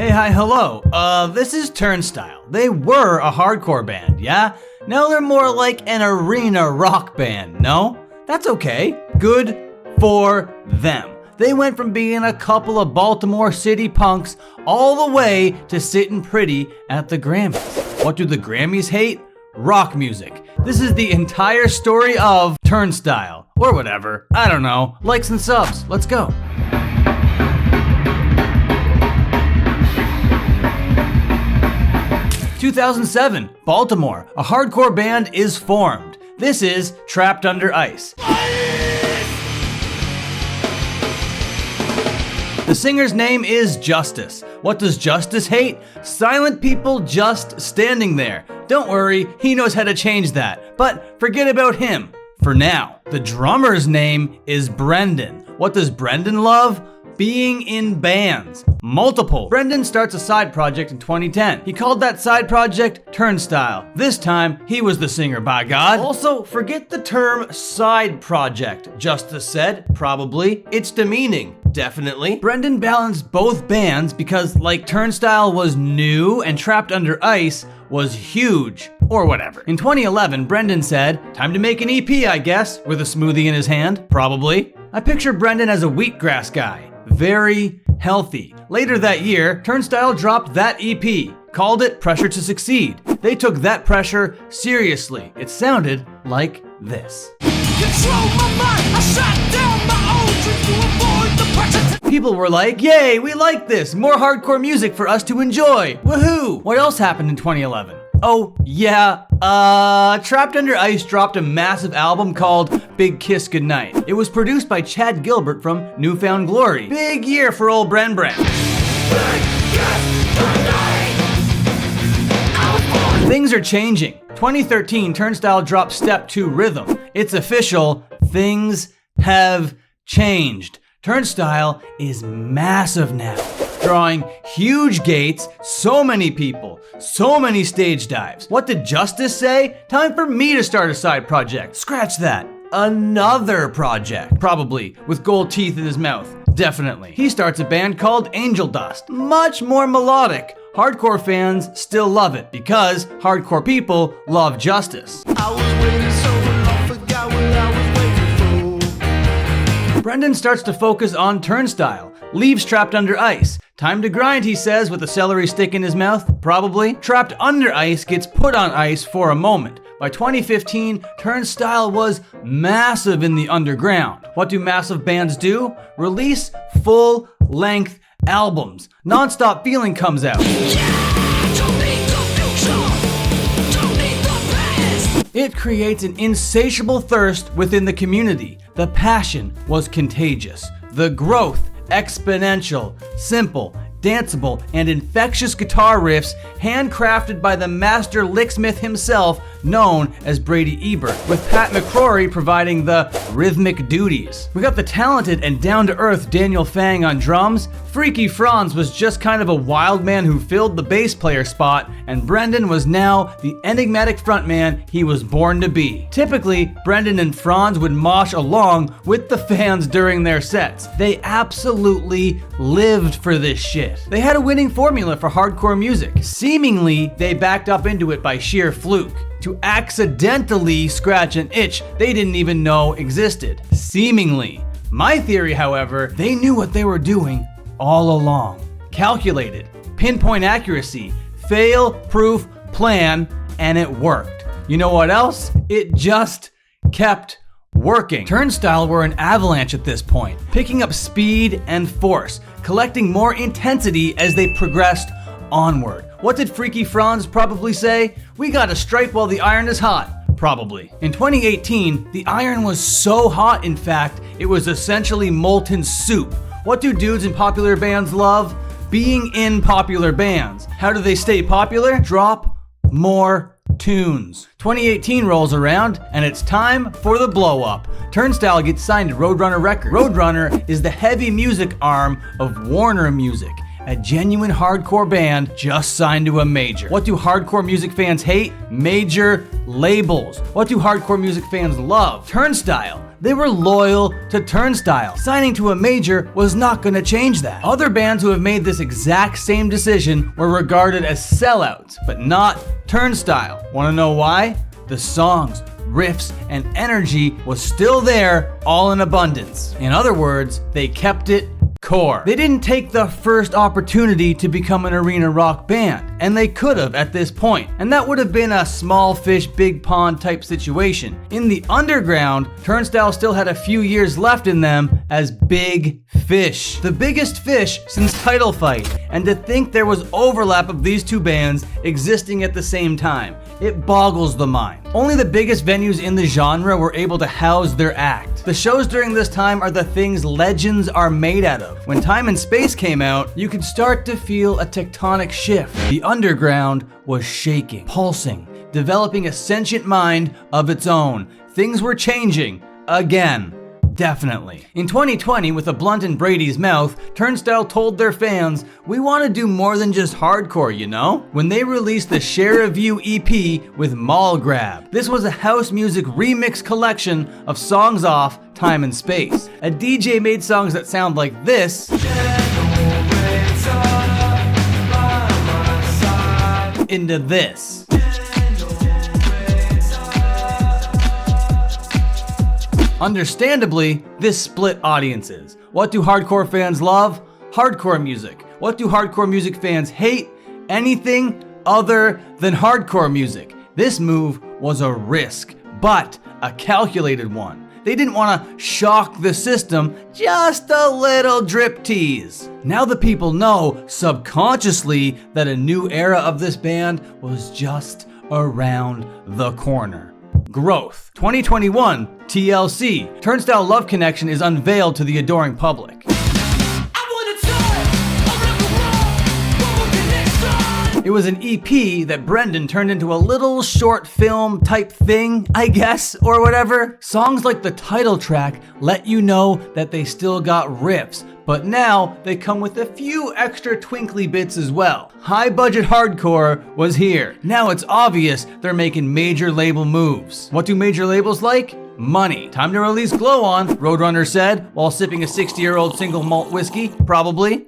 Hey, hi, hello. This is Turnstile. They were a hardcore band, yeah? Now they're more like an arena rock band, no? That's okay. Good for them. They went from being a couple of Baltimore City punks all the way to sitting pretty at the Grammys. What do the Grammys hate? Rock music. This is the entire story of Turnstile. Or whatever. I don't know. Likes and subs. Let's go. "2007, Baltimore. A hardcore band is formed. This is Trapped Under Ice. The singer's name is Justice. What does Justice hate? Silent people just standing there. Don't worry, he knows how to change that. But forget about him for now. The drummer's name is Brendan. What does Brendan love? Being in bands. Multiple. Brendan starts a side project in 2010. He called that side project Turnstile. This time, he was the singer, by God. Also, forget the term side project, Justice said. Probably. It's demeaning. Definitely. Brendan balanced both bands because, like, Turnstile was new and Trapped Under Ice was huge, or whatever. In 2011, Brendan said, "Time to make an EP, I guess," with a smoothie in his hand. Probably. I picture Brendan as a wheatgrass guy. Very healthy. Later that year, Turnstile dropped that EP, called it Pressure to Succeed. They took that pressure seriously. It sounded like this. Control my mind. I shut down my own dreams to avoid the pressure. People were like, "Yay, we like this. More hardcore music for us to enjoy. Woohoo!" What else happened in 2011? Oh, yeah, Trapped Under Ice dropped a massive album called Big Kiss Goodnight. It was produced by Chad Gilbert from Newfound Glory. Big year for old Bren. Things are changing. 2013, Turnstile dropped Step 2 Rhythm. It's official, things have changed. Turnstile is massive now, drawing huge gates, so many people, so many stage dives. What did Justice say? Time for me to start a side project. Scratch that. Another project. Probably, with gold teeth in his mouth. Definitely. He starts a band called Angel Dust. Much more melodic. Hardcore fans still love it because hardcore people love Justice. I was waiting so long, forgot what I was waiting for. Brendan starts to focus on Turnstile. Leaves Trapped Under Ice. Time to grind, he says, with a celery stick in his mouth, probably. Trapped Under Ice gets put on ice for a moment. By 2015, Turnstile was massive in the underground. What do massive bands do? Release full-length albums. Nonstop Feeling comes out. It creates an insatiable thirst within the community. The passion was contagious. The growth exponential, simple, danceable, and infectious guitar riffs handcrafted by the master licksmith himself, known as Brady Ebert, with Pat McCrory providing the rhythmic duties. We got the talented and down-to-earth Daniel Fang on drums. Freaky Franz was just kind of a wild man who filled the bass player spot, and Brendan was now the enigmatic frontman he was born to be. Typically, Brendan and Franz would mosh along with the fans during their sets. They absolutely lived for this shit. They had a winning formula for hardcore music. Seemingly, they backed up into it by sheer fluke, to accidentally scratch an itch they didn't even know existed. Seemingly. My theory, however, they knew what they were doing all along. Calculated, pinpoint accuracy, fail-proof plan, and it worked. You know what else? It just kept working. Turnstile were an avalanche at this point, picking up speed and force, collecting more intensity as they progressed onward. What did Freaky Franz probably say? "We gotta strike while the iron is hot." Probably. In 2018, the iron was so hot, in fact, it was essentially molten soup. What do dudes in popular bands love? Being in popular bands. How do they stay popular? Drop more tunes. 2018 rolls around, and it's time for the blow up. Turnstile gets signed to Roadrunner Records. Roadrunner is the heavy music arm of Warner Music. A genuine hardcore band just signed to a major. What do hardcore music fans hate? Major labels. What do hardcore music fans love? Turnstile. They were loyal to Turnstile. Signing to a major was not going to change that. Other bands who have made this exact same decision were regarded as sellouts, but not Turnstile. Want to know why? The songs, riffs, and energy was still there, all in abundance. In other words, they kept it core. They didn't take the first opportunity to become an arena rock band, and they could have at this point, and that would have been a small fish, big pond type situation. In the underground, Turnstile still had a few years left in them as big fish. The biggest fish since Title Fight, and to think there was overlap of these two bands existing at the same time. It boggles the mind. Only the biggest venues in the genre were able to house their act. The shows during this time are the things legends are made out of. When Time and Space came out, you could start to feel a tectonic shift. The underground was shaking, pulsing, developing a sentient mind of its own. Things were changing again. Definitely. In 2020, with a blunt in Brady's mouth, Turnstile told their fans, "We want to do more than just hardcore, you know?" When they released the Share a View EP with Mall Grab. This was a house music remix collection of songs off Time and Space. A DJ made songs that sound like this. Into this. Understandably, this split audiences. What do hardcore fans love? Hardcore music. What do hardcore music fans hate? Anything other than hardcore music. This move was a risk, but a calculated one. They didn't want to shock the system, just a little drip tease. Now the people know subconsciously that a new era of this band was just around the corner. Growth. 2021, TLC. Turnstile Love Connection is unveiled to the adoring public. It was an EP that Brendan turned into a little short film type thing, I guess, or whatever. Songs like the title track let you know that they still got riffs, but now they come with a few extra twinkly bits as well. High budget hardcore was here. Now it's obvious they're making major label moves. What do major labels like? Money. Time to release Glow On, Roadrunner said, while sipping a 60-year-old single malt whiskey, probably.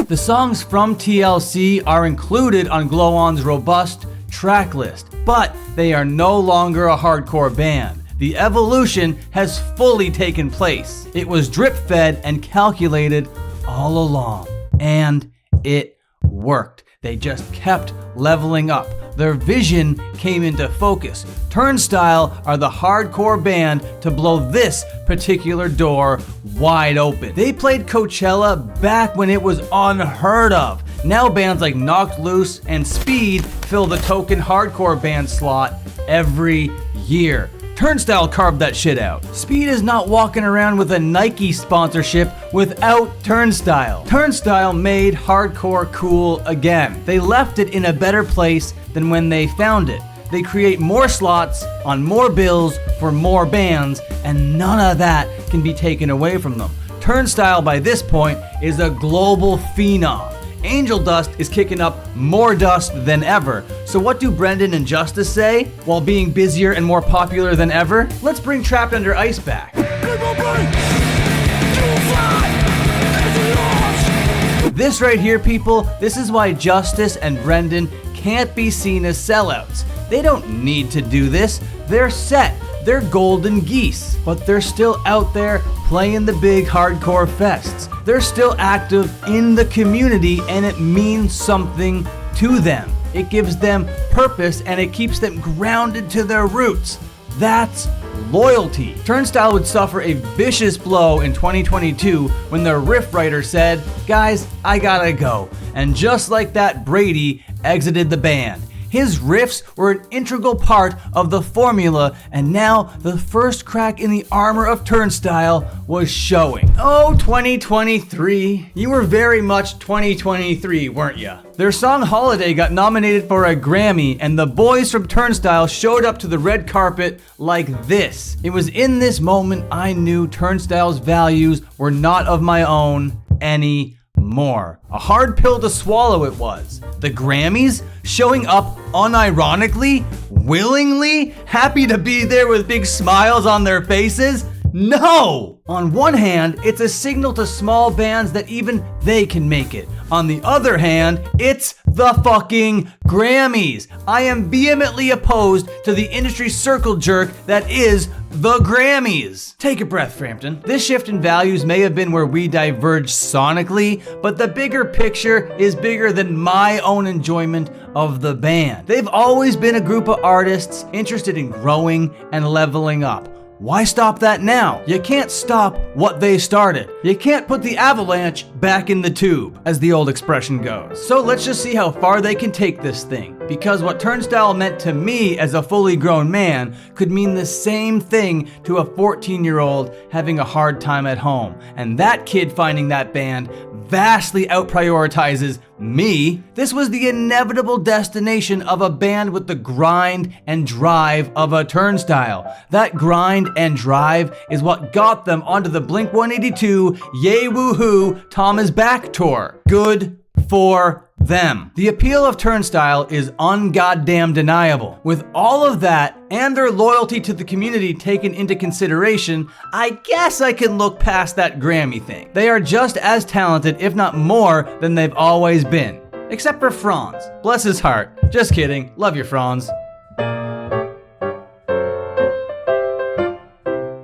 The songs from TLC are included on Glow On's robust track list, but they are no longer a hardcore band. The evolution has fully taken place. It was drip-fed and calculated all along, and it worked. They just kept leveling up. Their vision came into focus. Turnstile are the hardcore band to blow this particular door wide open. They played Coachella back when it was unheard of. Now bands like Knocked Loose and Speed fill the token hardcore band slot every year. Turnstile carved that shit out. Speed is not walking around with a Nike sponsorship without Turnstile. Turnstile made hardcore cool again. They left it in a better place than when they found it. They create more slots on more bills for more bands, and none of that can be taken away from them. Turnstile by this point is a global phenom. Angel Dust is kicking up more dust than ever. So what do Brendan and Justice say? While being busier and more popular than ever? Let's bring Trapped Under Ice back. This right here, people, this is why Justice and Brendan can't be seen as sellouts. They don't need to do this. They're set. They're golden geese. But they're still out there playing the big hardcore fests. They're still active in the community, and it means something to them. It gives them purpose, and it keeps them grounded to their roots. That's loyalty. Turnstile would suffer a vicious blow in 2022 when their riff writer said, "Guys, I gotta go." And just like that, Brady exited the band. His riffs were an integral part of the formula, and now the first crack in the armor of Turnstile was showing. Oh, 2023. You were very much 2023, weren't ya? Their song Holiday got nominated for a Grammy, and the boys from Turnstile showed up to the red carpet like this. It was in this moment I knew Turnstile's values were not of my own anymore. more. A hard pill to swallow it was. The Grammys showing up unironically, willingly, happy to be there with big smiles on their faces? No! On one hand, it's a signal to small bands that even they can make it. On the other hand, it's the fucking Grammys. I am vehemently opposed to the industry circle jerk that is the Grammys. Take a breath, Frampton. This shift in values may have been where we diverged sonically, but the bigger picture is bigger than my own enjoyment of the band. They've always been a group of artists interested in growing and leveling up. Why stop that now? You can't stop what they started. You can't put the avalanche back in the tube, as the old expression goes. So let's just see how far they can take this thing. Because what Turnstile meant to me as a fully grown man could mean the same thing to a 14-year-old having a hard time at home. And that kid finding that band vastly outprioritizes me. This was the inevitable destination of a band with the grind and drive of a Turnstile. That grind and drive is what got them onto the Blink-182 Yay Woohoo Tom Is Back tour. Good for them. The appeal of Turnstile is ungoddamn deniable. With all of that and their loyalty to the community taken into consideration, I guess I can look past that Grammy thing. They are just as talented, if not more, than they've always been. Except for Franz. Bless his heart. Just kidding. Love you, Franz.